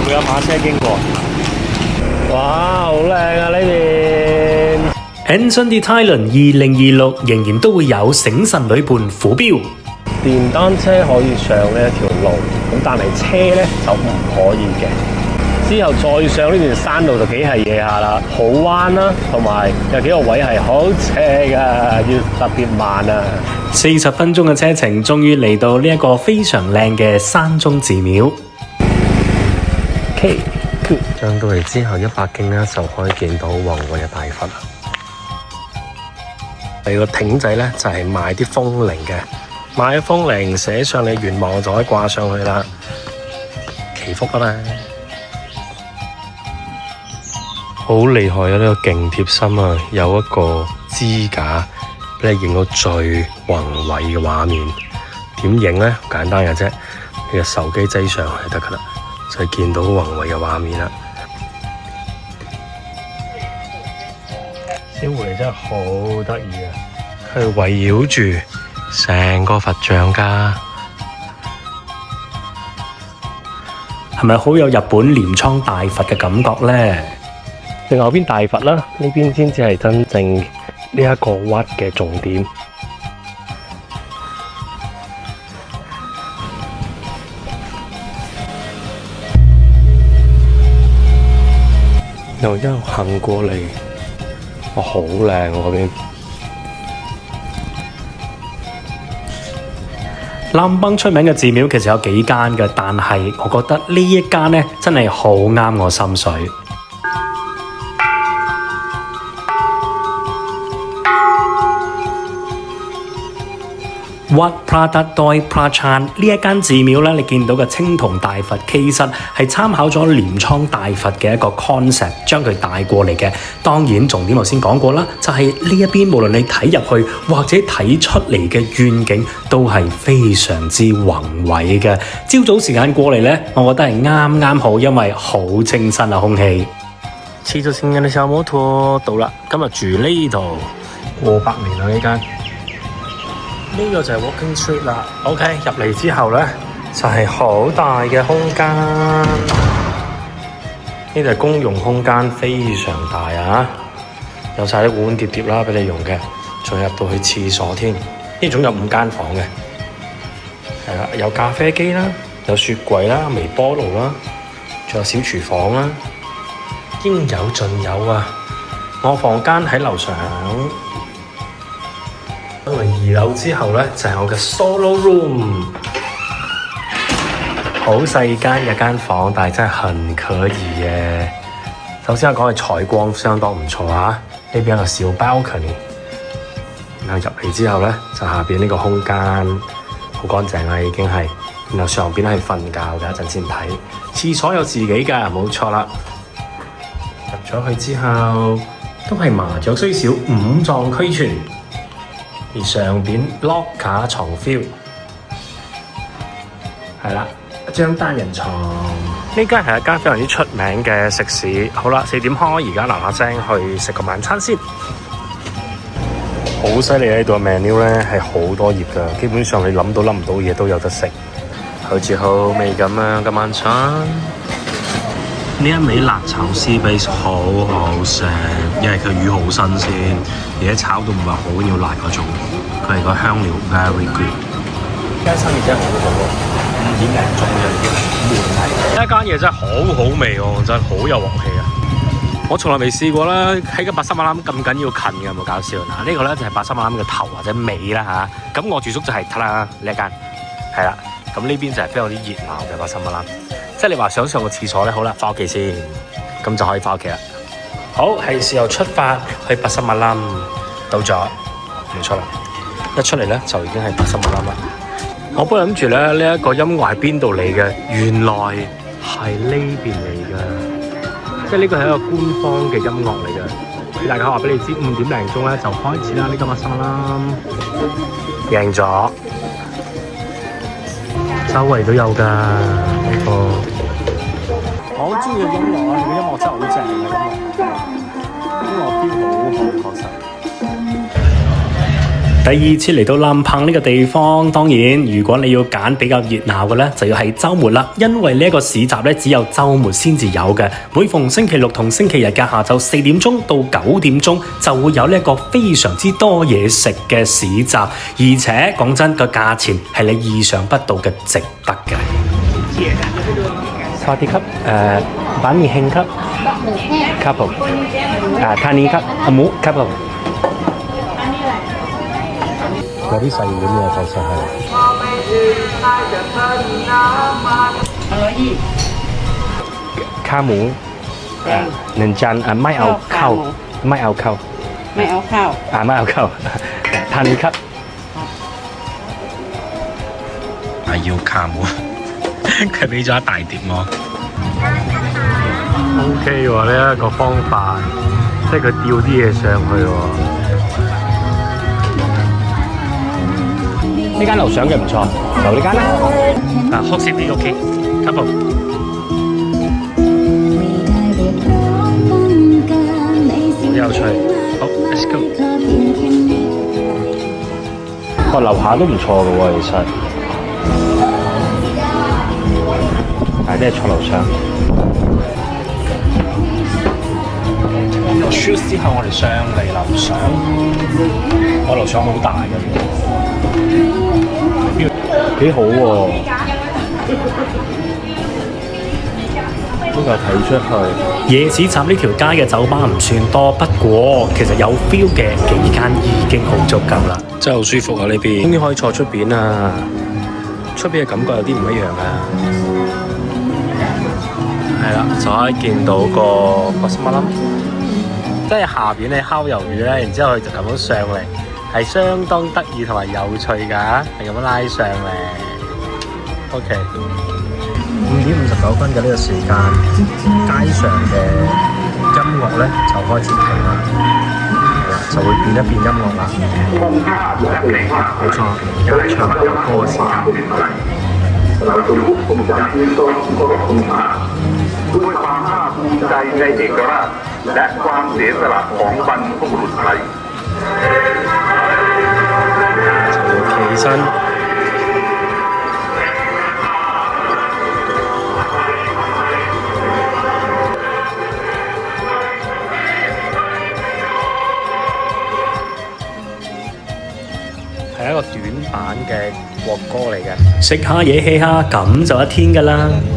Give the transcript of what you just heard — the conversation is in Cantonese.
會有馬車經過。哇，好靚啊呢邊！Anson de Thailand 2026仍然都會有醒神女伴虎標。電單車可以上呢一條路，咁但係車咧就唔可以嘅。之後再上呢段山路就幾係嘢下啦，好彎啦，同埋有幾個位係好斜噶，要特別慢啊。40分鐘嘅車程，終於嚟到呢一個非常靚嘅山中寺廟。OK，上到嚟之後100徑咧，就可以見到宏偉嘅大佛啦。第個艇仔咧就係賣啲風鈴嘅，買風鈴寫上你願望就可以掛上去啦，祈福啊嘛。好厲害啊！呢個勁貼心啊，有一個支架俾你影到最宏偉嘅畫面。點影呢？好簡單嘅啫，你個手機擠上去就得噶啦，就係見到宏偉嘅畫面啦。小狐狸真係好得意啊！佢圍繞住成個佛像㗎，係咪好有日本鐮倉大佛嘅感覺呢？另外邊大佛啦，呢邊先至係真正呢一個屈嘅重點。又一路行過嚟，哇，好靚喎嗰邊。南崩出名嘅寺廟其實有幾間嘅，但係我覺得呢一間呢真係好啱我心水。Wat Pratatoy Prachan 呢一間寺廟咧，你見到嘅青銅大佛其實係參考咗鐮倉大佛嘅一個 concept， 將佢帶過嚟嘅。當然重點我先講過啦，就係呢一邊無論你睇入去或者睇出嚟嘅願景都係非常之宏偉嘅。朝早時間過嚟呢，我覺得係啱啱好，因為好清新啊空氣。黐咗線嘅小摩托到啦，今日住呢度過百年啦呢間。呢個就係 Walking Street 啦。OK， 入嚟之後呢，就係好大嘅空間。呢度係公用空間，非常大啊！有晒啲碗碗碟碟啦，俾你用嘅。仲入到去廁所添。呢種有5間房嘅，係啦，有咖啡機啦，有雪櫃啦，微波爐啦，仲有小廚房啦，應有盡有啊！我房間喺樓上。到嚟2樓之後呢，就係我嘅 solo room， 好細間嘅間房，但係真係很可以嘅。首先我講嘅採光相當唔錯啊，呢邊有個小 balcony， 然後入嚟之後呢，就下邊呢個空間好乾淨啦已經係，然後上邊係瞓覺嘅，一陣先睇。廁所有自己㗎，冇錯啦。入咗去之後都係麻雀雖小，五臟俱全。而上邊 locker 床 feel 係啦，一張單人床。呢間係一間非常之出名嘅食肆。好啦，4點開，而家嗱嗱聲去食個晚餐先。好犀利，呢度嘅 menu 咧係好多頁㗎，基本上你諗到諗唔到嘢都有得食，好似好味咁樣嘅晚餐。呢一味辣炒絲貝好好食，因為佢魚好新鮮，而且炒到唔係好要辣嗰種，佢係個香料 very good。呢間生意真係好好喎，5點零鐘就已經滿係。呢一間嘢真係好好味喎，真係好有鑊氣啊！我從來未試過啦，喺個八三馬欄咁緊要近嘅，有冇搞笑？嗱，呢個咧就係八三馬欄嘅頭或者尾啦嚇。咁我住宿就係啦呢一間，係啦。咁呢邊就係非常之熱鬧嘅八三馬欄。即係你話想上個廁所咧，好啦，翻屋企先，咁就可以翻屋企啦。好，係時候出發去八三馬欄，到咗，冇錯啦。一出嚟咧就已經係八三馬欄啦。我本來諗住咧呢一個音樂係邊度嚟嘅，原來係呢邊嚟嘅，即係呢個係一個官方嘅音樂嚟嘅。大家話俾你知，5點零鐘咧就開始啦，呢個八三馬欄，贏咗。周圍都有㗎呢個，我好中意嘅音樂啊！佢嘅音樂真係好正嘅音樂，feel 好好確實。第二次嚟到南彭呢個地方，當然如果你要揀比較熱鬧嘅咧，就要係週末啦，因為呢一個市集咧只有週末先至有嘅。每逢星期六同星期日嘅下晝4點鐘到9點鐘，就會有呢一個非常之多嘢食嘅市集，而且講真個價錢係你意想不到嘅值得嘅。沙啲級板面慶級 couple ทานนี้ครับหมู couple 有啲細碗嘅確實係ขาหมู1 จานไม่เอาข้าวไม่เอาข้าวไม่เอาข้าวทานนี้ครับ要ขาหมู佢俾咗一大碟我。OK 喎，呢一個方法，即係佢吊啲嘢上去喎。呢間樓上嘅唔錯，留呢間啦。黑色啲 OK，couple。好有趣，好 ，let's go。個樓下都唔錯嘅喎，其實。係即係坐樓上。choose 之後，我哋上嚟樓上。我樓上好大嘅，幾好喎。呢個睇出去。夜市集呢條街嘅酒吧唔算多，不過其實有 feel 嘅幾間已經好足夠啦。真係好舒服啊！呢邊終於可以坐出邊啦，出邊嘅感覺有啲唔一樣啊。係啦，就可以見到個什麼啦，即係下邊咧烤魷魚咧，然之後佢就咁樣上嚟，係相當得意同埋有趣㗎，係咁樣拉上嚟。OK， 5點59分嘅呢個時間，街上嘅音樂咧就開始停啦，就會變一變音樂啦。冇錯，而家係唱歌嘅時間。ด้วยความภาคภูมิใจในเอกราชและความเสียสละของบรรพบุรุษไทย起身係一個短版嘅國歌嚟嘅，食下嘢 hea 下咁就一天㗎啦〜